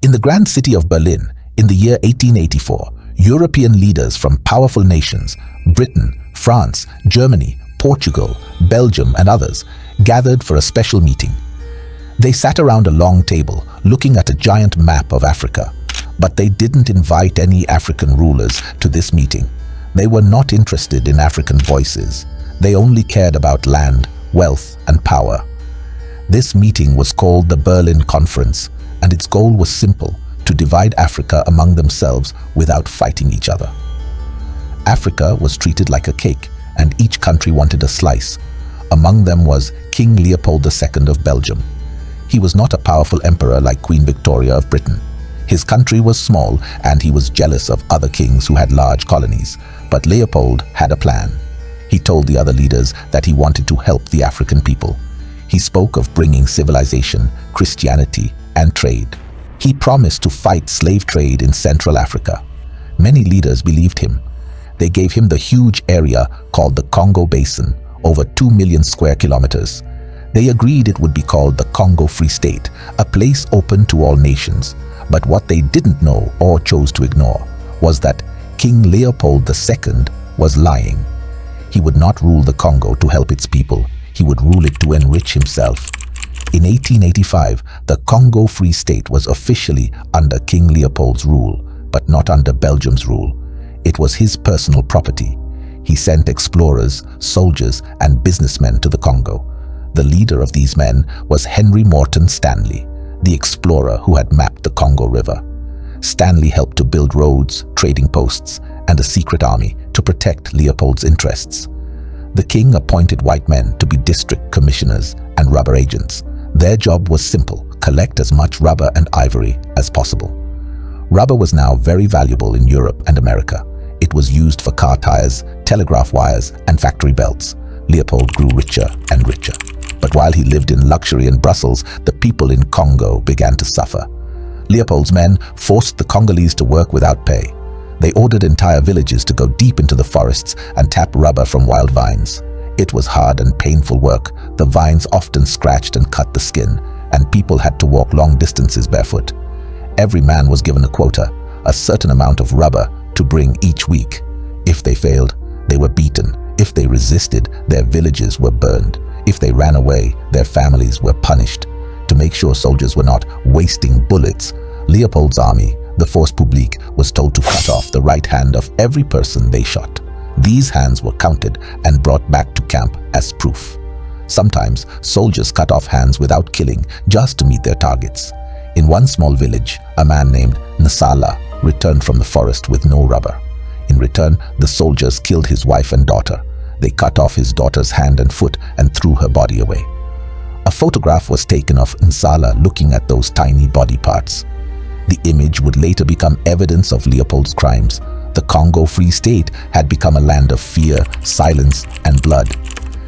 In the grand city of Berlin, in the year 1884, European leaders from powerful nations, Britain, France, Germany, Portugal, Belgium, and others, gathered for a special meeting. They sat around a long table, looking at a giant map of Africa. But they didn't invite any African rulers to this meeting. They were not interested in African voices. They only cared about land, wealth, and power. This meeting was called the Berlin Conference, and its goal was simple: to divide Africa among themselves without fighting each other. Africa was treated like a cake, and each country wanted a slice. Among them was King Leopold II of Belgium. He was not a powerful emperor like Queen Victoria of Britain. His country was small, and he was jealous of other kings who had large colonies. But Leopold had a plan. He told the other leaders that he wanted to help the African people. He spoke of bringing civilization, Christianity, and trade. He promised to fight slave trade in Central Africa. Many leaders believed him. They gave him the huge area called the Congo Basin, over 2 million square kilometers. They agreed it would be called the Congo Free State, a place open to all nations. But what they didn't know or chose to ignore was that King Leopold II was lying. He would not rule the Congo to help its people. He would rule it to enrich himself. In 1885, the Congo Free State was officially under King Leopold's rule, but not under Belgium's rule. It was his personal property. He sent explorers, soldiers, and businessmen to the Congo. The leader of these men was Henry Morton Stanley, the explorer who had mapped the Congo River. Stanley helped to build roads, trading posts, and a secret army to protect Leopold's interests. The king appointed white men to be district commissioners and rubber agents. Their job was simple: collect as much rubber and ivory as possible. Rubber was now very valuable in Europe and America. It was used for car tires, telegraph wires, and factory belts. Leopold grew richer and richer. But while he lived in luxury in Brussels, the people in Congo began to suffer. Leopold's men forced the Congolese to work without pay. They ordered entire villages to go deep into the forests and tap rubber from wild vines. It was hard and painful work. The vines often scratched and cut the skin, and people had to walk long distances barefoot. Every man was given a quota, a certain amount of rubber to bring each week. If they failed, they were beaten. If they resisted, their villages were burned. If they ran away, their families were punished. To make sure soldiers were not wasting bullets, Leopold's army, the Force Publique, was told to cut off the right hand of every person they shot. These hands were counted and brought back to camp as proof. Sometimes, soldiers cut off hands without killing, just to meet their targets. In one small village, a man named Nsala returned from the forest with no rubber. In return, the soldiers killed his wife and daughter. They cut off his daughter's hand and foot and threw her body away. A photograph was taken of Nsala looking at those tiny body parts. The image would later become evidence of Leopold's crimes. The Congo Free State had become a land of fear, silence, and blood.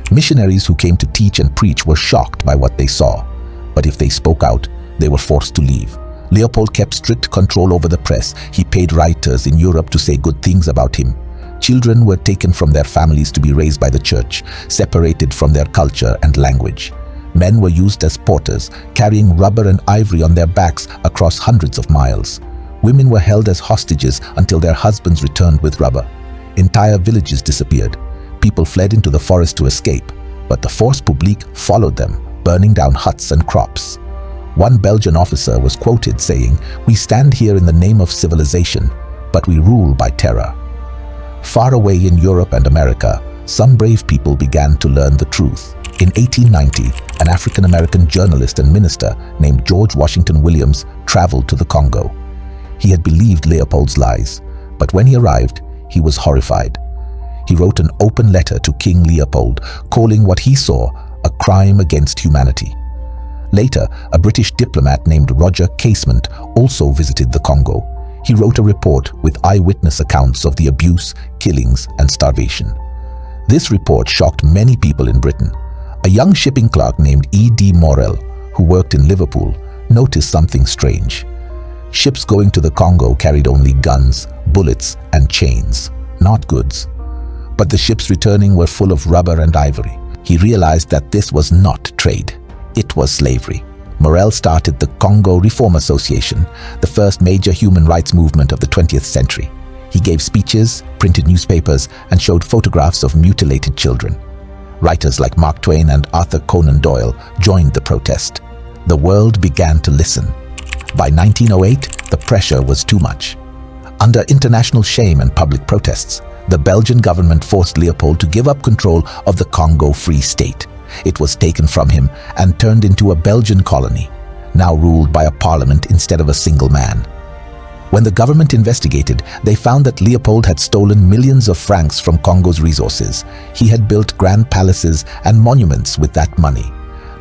Missionaries who came to teach and preach were shocked by what they saw. But if they spoke out, they were forced to leave. Leopold kept strict control over the press. He paid writers in Europe to say good things about him. Children were taken from their families to be raised by the church, separated from their culture and language. Men were used as porters, carrying rubber and ivory on their backs across hundreds of miles. Women were held as hostages until their husbands returned with rubber. Entire villages disappeared. People fled into the forest to escape, but the Force Publique followed them, burning down huts and crops. One Belgian officer was quoted saying, "We stand here in the name of civilization, but we rule by terror." Far away in Europe and America, some brave people began to learn the truth. In 1890, an African-American journalist and minister named George Washington Williams traveled to the Congo. He had believed Leopold's lies, but when he arrived, he was horrified. He wrote an open letter to King Leopold, calling what he saw a crime against humanity. Later, a British diplomat named Roger Casement also visited the Congo. He wrote a report with eyewitness accounts of the abuse, killings, and starvation. This report shocked many people in Britain. A young shipping clerk named E.D. Morel, who worked in Liverpool, noticed something strange. Ships going to the Congo carried only guns, bullets, and chains, not goods. But the ships returning were full of rubber and ivory. He realized that this was not trade. It was slavery. Morel started the Congo Reform Association, the first major human rights movement of the 20th century. He gave speeches, printed newspapers, and showed photographs of mutilated children. Writers like Mark Twain and Arthur Conan Doyle joined the protest. The world began to listen. By 1908, the pressure was too much. Under international shame and public protests, the Belgian government forced Leopold to give up control of the Congo Free State. It was taken from him and turned into a Belgian colony, now ruled by a parliament instead of a single man. When the government investigated, they found that Leopold had stolen millions of francs from Congo's resources. He had built grand palaces and monuments with that money.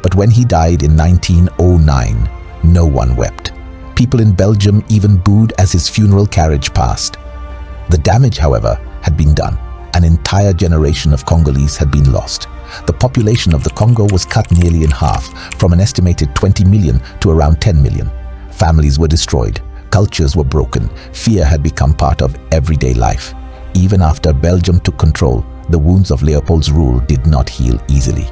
But when he died in 1909, no one wept. People in Belgium even booed as his funeral carriage passed. The damage, however, had been done. An entire generation of Congolese had been lost. The population of the Congo was cut nearly in half, from an estimated 20 million to around 10 million. Families were destroyed. Cultures were broken. Fear had become part of everyday life. Even after Belgium took control, the wounds of Leopold's rule did not heal easily.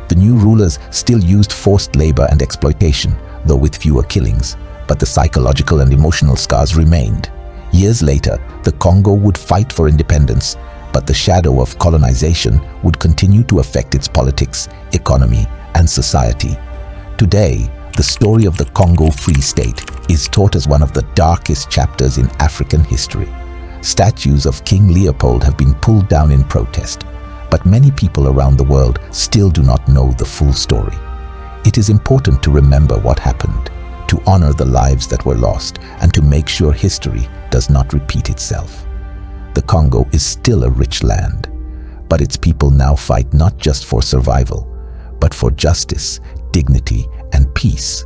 The new rulers still used forced labor and exploitation, though with fewer killings. But the psychological and emotional scars remained. Years later, the Congo would fight for independence, but the shadow of colonization would continue to affect its politics, economy, and society. Today, the story of the Congo Free State is taught as one of the darkest chapters in African history. Statues of King Leopold have been pulled down in protest, but many people around the world still do not know the full story. It is important to remember what happened, to honor the lives that were lost, and to make sure history does not repeat itself. The Congo is still a rich land, but its people now fight not just for survival, but for justice, dignity, and peace.